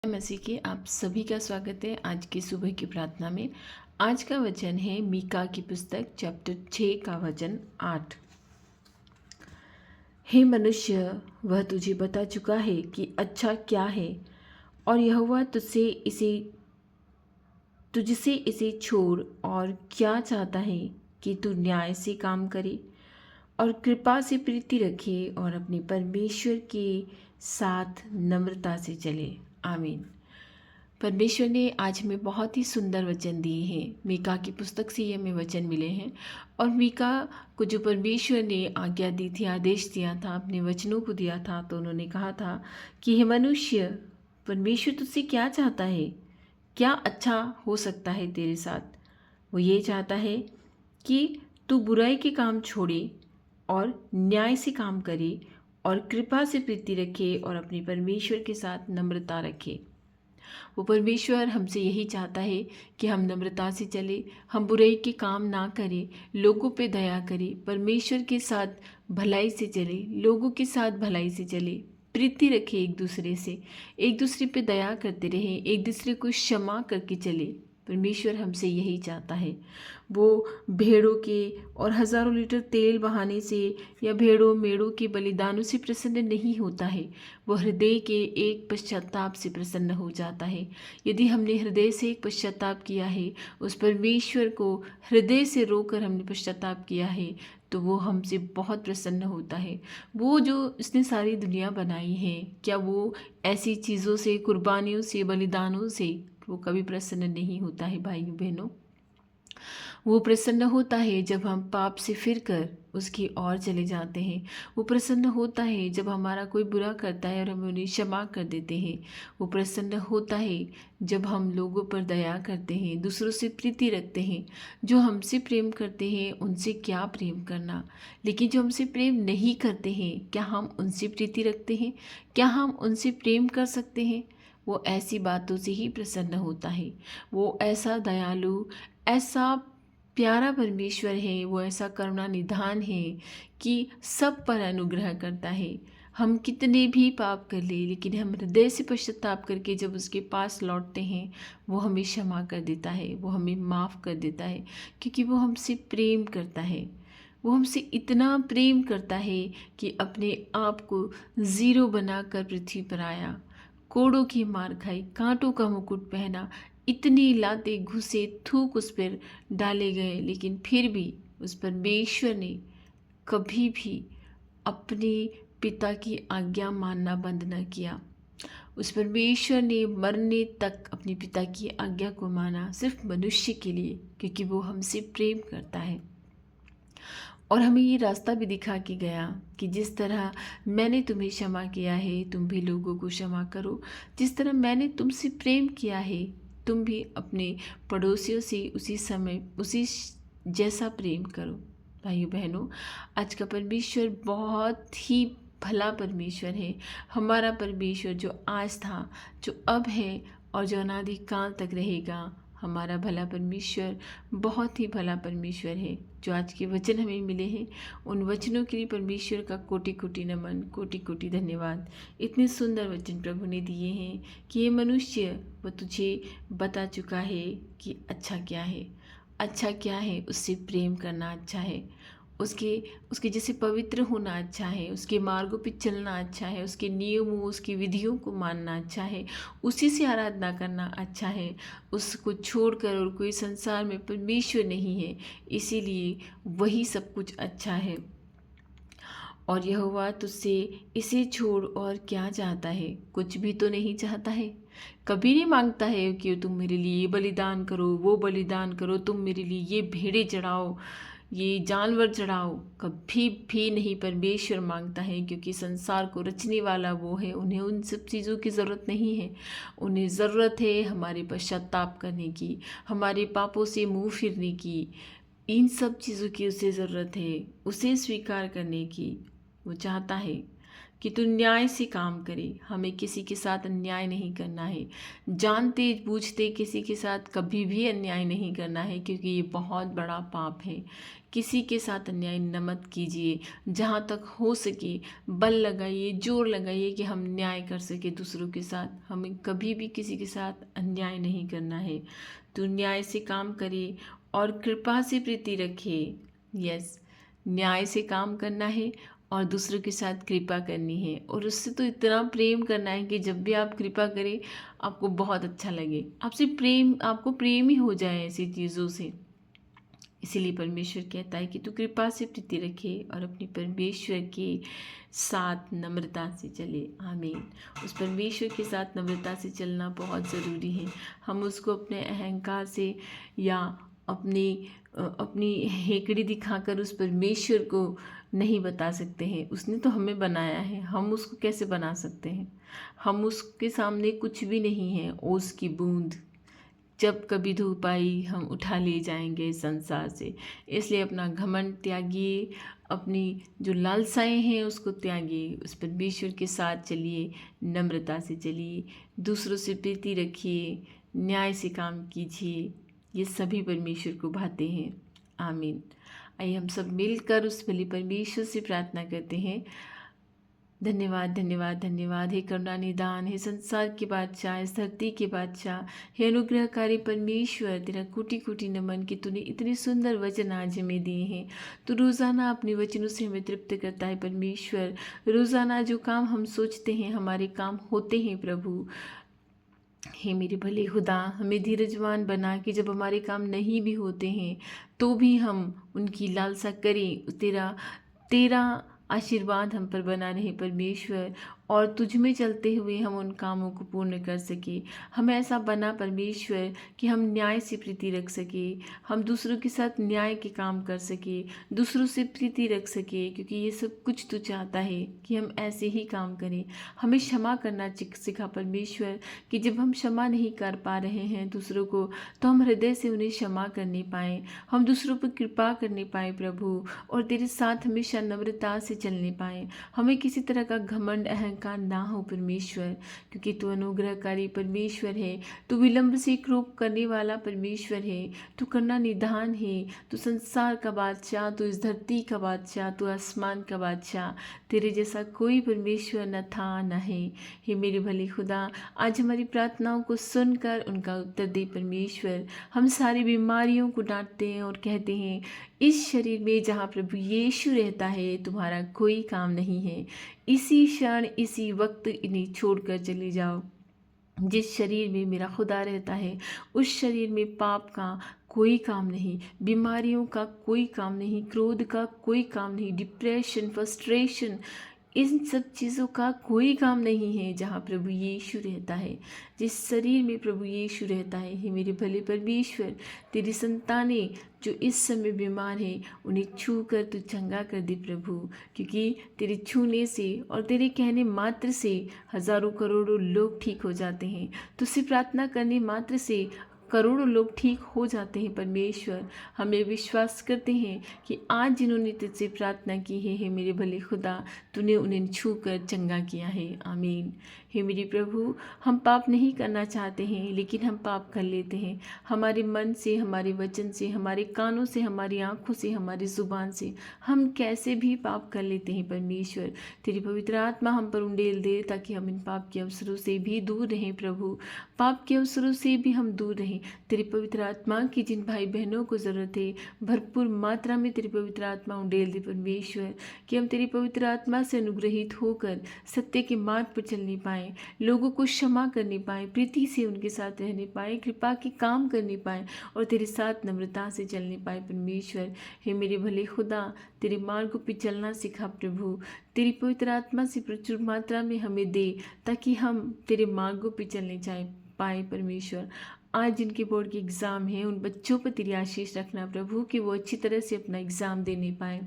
मसीह के आप सभी का स्वागत है आज की सुबह की प्रार्थना में। आज का वचन है मीका की पुस्तक चैप्टर 6 का वचन 8। हे मनुष्य, वह तुझे बता चुका है कि अच्छा क्या है, और यहोवा तुझसे इसे छोड़ और क्या चाहता है कि तू न्याय से काम करे और कृपा से प्रीति रखे और अपने परमेश्वर के साथ नम्रता से चले। आमीन। परमेश्वर ने आज हमें बहुत ही सुंदर वचन दिए हैं। मीका की पुस्तक से ये हमें वचन मिले हैं, और मीका को जो परमेश्वर ने आज्ञा दी थी, आदेश दिया था, अपने वचनों को दिया था, तो उन्होंने कहा था कि हे मनुष्य, परमेश्वर तुझसे क्या चाहता है, क्या अच्छा हो सकता है तेरे साथ। वो ये चाहता है कि तू बुराई के काम छोड़े और न्याय से काम करे और कृपा से प्रीति रखे और अपने परमेश्वर के साथ नम्रता रखे। वो परमेश्वर हमसे यही चाहता है कि हम नम्रता से चले, हम बुराई के काम ना करें, लोगों पे दया करें, परमेश्वर के साथ भलाई से चले, लोगों के साथ भलाई से चले, प्रीति रखें एक दूसरे से, एक दूसरे पे दया करते रहें, एक दूसरे को क्षमा करके चले। परमेश्वर हमसे यही चाहता है। वो भेड़ों के और हज़ारों लीटर तेल बहाने से या भेड़ों मेढ़ों के बलिदानों से प्रसन्न नहीं होता है। वो हृदय के एक पश्चाताप से प्रसन्न हो जाता है। यदि हमने हृदय से एक पश्चाताप किया है, उस परमेश्वर को हृदय से रोकर हमने पश्चाताप किया है, तो वो हमसे बहुत प्रसन्न होता है। वो जो उसने सारी दुनिया बनाई है, क्या वो ऐसी चीज़ों से, कुर्बानियों से, बलिदानों से वो कभी प्रसन्न नहीं होता है। भाइयों बहनों, वो प्रसन्न होता है जब हम पाप से फिर कर उसकी ओर चले जाते हैं। वो प्रसन्न होता है जब हमारा कोई बुरा करता है और हम उन्हें क्षमा कर देते हैं। वो प्रसन्न होता है जब हम लोगों पर दया करते हैं, दूसरों से प्रीति रखते हैं। जो हमसे प्रेम करते हैं उनसे क्या प्रेम करना, लेकिन जो हमसे प्रेम नहीं करते हैं, क्या हम उनसे प्रीति रखते हैं? क्या हम उनसे प्रेम कर सकते हैं? वो ऐसी बातों से ही प्रसन्न होता है। वो ऐसा दयालु, ऐसा प्यारा परमेश्वर है, वो ऐसा करुणा निधान है कि सब पर अनुग्रह करता है। हम कितने भी पाप कर ले, लेकिन हम हृदय से पश्चाताप करके जब उसके पास लौटते हैं, वो हमें क्षमा कर देता है, वो हमें माफ़ कर देता है, क्योंकि वो हमसे प्रेम करता है। वो हमसे इतना प्रेम करता है कि अपने आप को ज़ीरो बनाकर पृथ्वी पर आया, कोड़ों की मार खाई, कांटों का मुकुट पहना, इतनी लाते घुसे थूक उस पर डाले गए, लेकिन फिर भी उस परमेश्वर ने कभी भी अपने पिता की आज्ञा मानना बंद न किया। उस परमेश्वर ने मरने तक अपने पिता की आज्ञा को माना, सिर्फ मनुष्य के लिए, क्योंकि वो हमसे प्रेम करता है। और हमें ये रास्ता भी दिखा के गया कि जिस तरह मैंने तुम्हें क्षमा किया है, तुम भी लोगों को क्षमा करो। जिस तरह मैंने तुमसे प्रेम किया है, तुम भी अपने पड़ोसियों से उसी जैसा प्रेम करो। भाइयों बहनों, आज का परमेश्वर बहुत ही भला परमेश्वर है। हमारा परमेश्वर जो आज था, जो अब है और जो अनादि काल तक रहेगा, हमारा भला परमेश्वर बहुत ही भला परमेश्वर है। जो आज के वचन हमें मिले हैं, उन वचनों के लिए परमेश्वर का कोटि कोटि नमन, कोटि कोटि धन्यवाद। इतने सुंदर वचन प्रभु ने दिए हैं कि ये मनुष्य, वो तुझे बता चुका है कि अच्छा क्या है। अच्छा क्या है? उससे प्रेम करना अच्छा है, उसके उसके जैसे पवित्र होना अच्छा है, उसके मार्गों पे चलना अच्छा है, उसके नियमों, उसकी विधियों को मानना अच्छा है, उसी से आराधना करना अच्छा है। उसको छोड़कर और कोई संसार में परमेश्वर नहीं है, इसीलिए वही सब कुछ अच्छा है। और यहोवा तुझसे इसे छोड़ और क्या चाहता है? कुछ भी तो नहीं चाहता है। कभी नहीं मांगता है कि तुम मेरे लिए ये बलिदान करो, वो बलिदान करो, तुम मेरे लिए ये भेड़े चढ़ाओ, ये जानवर चढ़ाओ। कभी भी नहीं परमेश्वर मांगता है, क्योंकि संसार को रचने वाला वो है। उन्हें उन सब चीज़ों की ज़रूरत नहीं है। उन्हें ज़रूरत है हमारे पश्चाताप करने की, हमारे पापों से मुंह फिरने की। इन सब चीज़ों की उसे ज़रूरत है, उसे स्वीकार करने की। वो चाहता है कि तू न्याय से काम करे। हमें किसी के साथ अन्याय नहीं करना है, जानते बूझते किसी के साथ कभी भी अन्याय नहीं करना है, क्योंकि ये बहुत बड़ा पाप है। किसी के साथ अन्याय न मत कीजिए। जहाँ तक हो सके बल लगाइए, जोर लगाइए कि हम न्याय कर सके दूसरों के साथ। हमें कभी भी किसी के साथ अन्याय नहीं करना है। तो न्याय से काम करे और कृपा से प्रीति रखे। यस, न्याय से काम करना है और दूसरों के साथ कृपा करनी है, और उससे तो इतना प्रेम करना है कि जब भी आप कृपा करें आपको बहुत अच्छा लगे, आपको प्रेम ही हो जाए ऐसी चीज़ों से। इसीलिए परमेश्वर कहता है कि तू कृपा से प्रीति रखे और अपने परमेश्वर के साथ नम्रता से चले। आमीन। उस परमेश्वर के साथ नम्रता से चलना बहुत ज़रूरी है। हम उसको अपने अहंकार से या अपनी हेकड़ी दिखाकर उस परमेश्वर को नहीं बता सकते हैं। उसने तो हमें बनाया है, हम उसको कैसे बना सकते हैं। हम उसके सामने कुछ भी नहीं है, ओस की बूंद। जब कभी धूप आई हम उठा ले जाएंगे इस संसार से। इसलिए अपना घमंड त्यागिए, अपनी जो लालसाएं हैं उसको त्यागिए, उस परमेश्वर के साथ चलिए, नम्रता से चलिए, दूसरों से प्रीति रखिए, न्याय से काम कीजिए। ये सभी परमेश्वर को भाते हैं। आमीन। आइए हम सब मिलकर उस भले परमेश्वर से प्रार्थना करते हैं। धन्यवाद धन्यवाद धन्यवाद हे करुणा निदान, हे संसार के बादशाह, इस धरती के बादशाह, हे अनुग्रहकारी परमेश्वर, तेरा कोटि कोटि नमन कि तूने इतने सुंदर वचन आज हमें दिए हैं। तू रोज़ाना अपने वचनों से हमें तृप्त करता है परमेश्वर। रोज़ाना जो काम हम सोचते हैं हमारे काम होते हैं प्रभु। हे मेरे भले खुदा, हमें धीरजवान बना कि जब हमारे काम नहीं भी होते हैं तो भी हम उनकी लालसा करें। तेरा तेरा आशीर्वाद हम पर बना रहे परमेश्वर, और तुझ में चलते हुए हम उन कामों को पूर्ण कर सके। हमें ऐसा बना परमेश्वर कि हम न्याय से प्रीति रख सके, हम दूसरों के साथ न्याय के काम कर सके, दूसरों से प्रीति रख सके, क्योंकि ये सब कुछ तू चाहता है कि हम ऐसे ही काम करें। हमें क्षमा करना सिखा परमेश्वर, कि जब हम क्षमा नहीं कर पा रहे हैं दूसरों को, तो हम हृदय से उन्हें क्षमा करने पाएँ, हम दूसरों पर कृपा करने पाएँ प्रभु, और तेरे साथ हमेशा नम्रता से चलने पाएँ। हमें किसी तरह का घमंड अहंकार ना हो परमेश्वर, क्योंकि तू अनुग्रहकारी परमेश्वर है, तू विलंब से क्रोध करने वाला परमेश्वर है, तू करुणा निधान है, तू संसार का बादशाह, तू इस धरती का बादशाह, तू आसमान का बादशाह। तेरे जैसा कोई परमेश्वर न था न है। हे मेरे भले खुदा, आज हमारी प्रार्थनाओं को सुनकर उनका उत्तर दे परमेश्वर। हम सारी बीमारियों को डांटते हैं और कहते हैं, इस शरीर में जहाँ प्रभु यीशु रहता है तुम्हारा कोई काम नहीं है। इसी क्षण इसी वक्त इन्हें छोड़कर चले जाओ। जिस शरीर में मेरा खुदा रहता है उस शरीर में पाप का कोई काम नहीं, बीमारियों का कोई काम नहीं, क्रोध का कोई काम नहीं, डिप्रेशन, फ्रस्ट्रेशन, इन सब चीज़ों का कोई काम नहीं है जहाँ प्रभु यीशु रहता है। जिस शरीर में प्रभु यीशु रहता है, हे मेरे भले परमेश्वर, तेरी संतानें जो इस समय बीमार हैं उन्हें छू कर तू चंगा कर दे प्रभु, क्योंकि तेरे छूने से और तेरे कहने मात्र से हजारों करोड़ों लोग ठीक हो जाते हैं। तुझसे प्रार्थना करने मात्र से करोड़ों लोग ठीक हो जाते हैं परमेश्वर। हमें विश्वास करते हैं कि आज जिन्होंने तुझसे प्रार्थना की है, हे मेरे भले खुदा, तूने उन्हें छू कर चंगा किया है। आमीन। हे मेरे प्रभु, हम पाप नहीं करना चाहते हैं लेकिन हम पाप कर लेते हैं, हमारे मन से, हमारे वचन से, हमारे कानों से, हमारी आँखों से, हमारी ज़ुबान से हम कैसे भी पाप कर लेते हैं परमेश्वर। तेरी पवित्र आत्मा हम पर उंडेल दे ताकि हम इन पाप के अवसरों से भी दूर रहें प्रभु, पाप के अवसरों से भी हम दूर रहें। तेरी पवित्र आत्मा की जिन भाई बहनों को ज़रूरत है, भरपूर मात्रा में तेरी पवित्र आत्मा उंडेल दे परमेश्वर, कि हम तेरी पवित्र आत्मा से अनुग्रहित होकर सत्य के मार्ग पर चलने पाएँ, लोगों को क्षमा करने पाएँ, प्रीति से उनके साथ रहने पाएँ, कृपा के काम करने पाएँ और तेरे साथ नम्रता से चलने पाएँ परमेश्वर। हे मेरे भले खुदा, तेरे मार्गों पर चलना सिखा प्रभु, तेरी पवित्र आत्मा से प्रचुर मात्रा में हमें दे ताकि हम तेरे मार्गों पर चलने पाए परमेश्वर। आज जिनके बोर्ड के एग्ज़ाम हैं उन बच्चों पर तेरी आशीष रखना प्रभु, कि वो अच्छी तरह से अपना एग्ज़ाम देने पाएँ।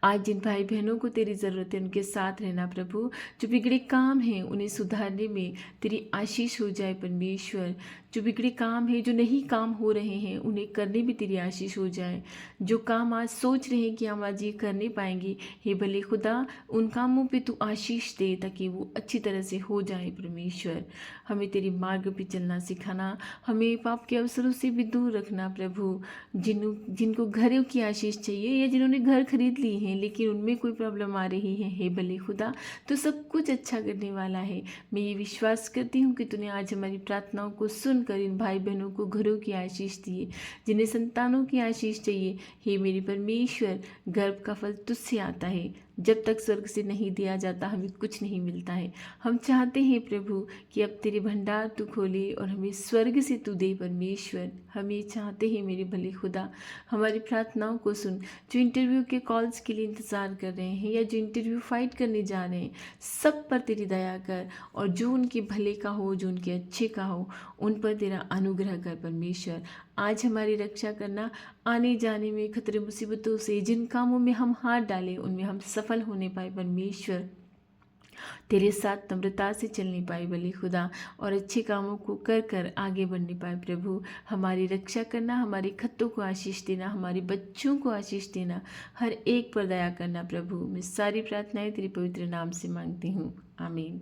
आज जिन भाई बहनों को तेरी ज़रूरत है उनके साथ रहना प्रभु। जो बिगड़े काम हैं उन्हें सुधारने में तेरी आशीष हो जाए परमेश्वर। जो बिगड़े काम हैं, जो नहीं काम हो रहे हैं, उन्हें करने में तेरी आशीष हो जाए। जो काम आज सोच रहे हैं कि हम आज ये कर नहीं पाएंगे, हे भले खुदा उन कामों पे तू आशीष दे ताकि वो अच्छी तरह से हो जाए परमेश्वर। हमें तेरे मार्ग पे चलना सिखाना, हमें पाप के अवसरों से भी दूर रखना प्रभु। जिनको घरों की आशीष चाहिए या जिन्होंने घर खरीद ली हैं लेकिन उनमें कोई प्रॉब्लम आ रही है, हे भले खुदा तो सब कुछ अच्छा करने वाला है। मैं ये विश्वास करती हूँ कि तूने आज हमारी प्रार्थनाओं को सुनकर इन भाई बहनों को घरों की आशीष दिए। जिन्हें संतानों की आशीष चाहिए, हे मेरे परमेश्वर, गर्भ का फल तुझसे आता है। जब तक स्वर्ग से नहीं दिया जाता हमें कुछ नहीं मिलता है। हम चाहते हैं प्रभु कि अब तेरे भंडार तू खोले और हमें स्वर्ग से तू दे परमेश्वर। हम ये चाहते हैं मेरे भले खुदा, हमारी प्रार्थनाओं को सुन। जो इंटरव्यू के कॉल्स के लिए इंतज़ार कर रहे हैं या जो इंटरव्यू फाइट करने जा रहे हैं, सब पर तेरी दया कर और जो उनके भले का हो, जो उनके अच्छे का हो, उन पर तेरा अनुग्रह कर परमेश्वर। आज हमारी रक्षा करना, आने जाने में खतरे मुसीबतों से जिन कामों में हम हाथ डालें उनमें हम सफल होने पाए परमेश्वर। तेरे साथ नम्रता से चलने पाए भले खुदा और अच्छे कामों को कर कर आगे बढ़ने पाए प्रभु। हमारी रक्षा करना, हमारे खत्तों को आशीष देना, हमारे बच्चों को आशीष देना, हर एक पर दया करना प्रभु। मैं सारी प्रार्थनाएं तेरे पवित्र नाम से मांगती हूँ, आमीन।